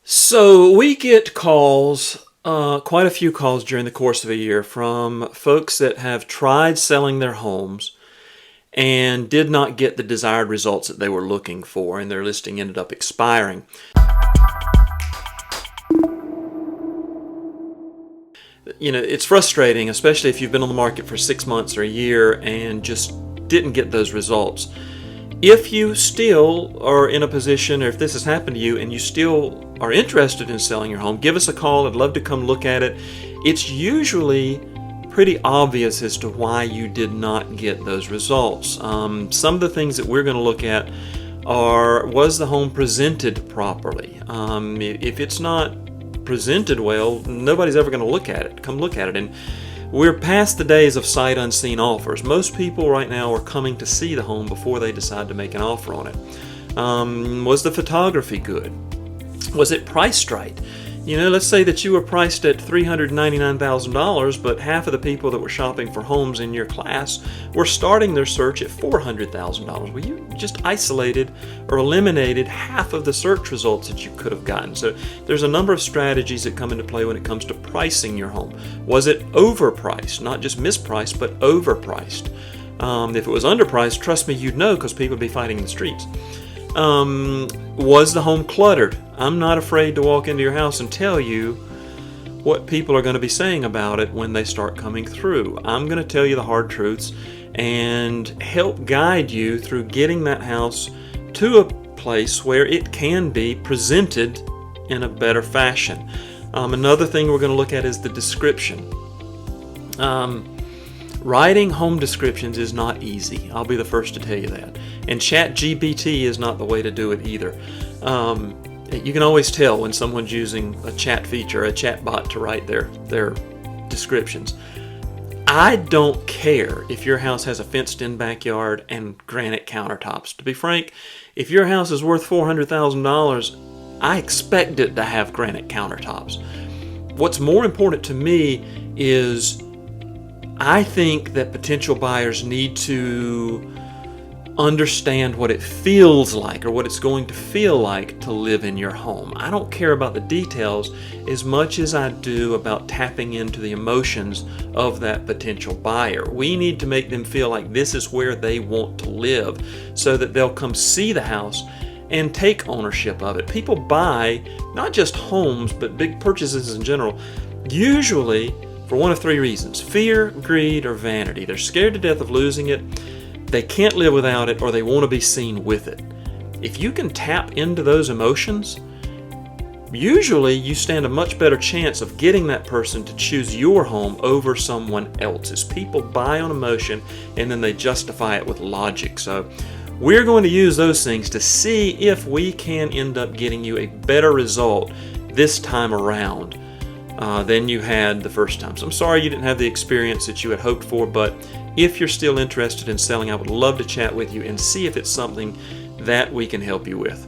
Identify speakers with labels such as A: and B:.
A: So we get calls, quite a few calls during the course of a year from folks that have tried selling their homes and did not get the desired results that they were looking for, and their listing ended up expiring. It's frustrating, especially if you've been on the market for 6 months or a year and just didn't get those results. If you still are in a position, or if this has happened to you and you still are interested in selling your home, give us a call. I'd love to come look at it. It's usually pretty obvious as to why you did not get those results. Some of the things that we're going to look at are, was the home presented properly? If it's not presented well, nobody's ever going to look at it. Come look at it. And we're past the days of sight unseen offers. Most people right now are coming to see the home before they decide to make an offer on it. Was the photography good? Was it priced right? Let's say that you were priced at $399,000, but half of the people that were shopping for homes in your class were starting their search at $400,000. Well, you just isolated or eliminated half of the search results that you could have gotten. So there's a number of strategies that come into play when it comes to pricing your home. Was it overpriced? Not just mispriced, but overpriced. If it was underpriced, trust me, you'd know, because people would be fighting in the streets. Was the home cluttered? I'm not afraid to walk into your house and tell you what people are going to be saying about it when they start coming through. I'm going to tell you the hard truths and help guide you through getting that house to a place where it can be presented in a better fashion. Another thing we're going to look at is the description. Writing home descriptions is not easy. I'll be the first to tell you that. And ChatGPT is not the way to do it either. You can always tell when someone's using a chat feature, a chat bot, to write their descriptions. I don't care if your house has a fenced-in backyard and granite countertops. To be frank, if your house is worth $400,000, I expect it to have granite countertops. What's more important to me is I think that potential buyers need to understand what it feels like, or what it's going to feel like to live in your home. I don't care about the details as much as I do about tapping into the emotions of that potential buyer. We need to make them feel like this is where they want to live, so that they'll come see the house and take ownership of it. People buy not just homes, but big purchases in general, usually for one of three reasons: fear, greed, or vanity. They're scared to death of losing it, they can't live without it, or they want to be seen with it. If you can tap into those emotions, usually you stand a much better chance of getting that person to choose your home over someone else's. People buy on emotion and then they justify it with logic. So we're going to use those things to see if we can end up getting you a better result this time around than you had the first time. So I'm sorry you didn't have the experience that you had hoped for, but if you're still interested in selling, I would love to chat with you and see if it's something that we can help you with.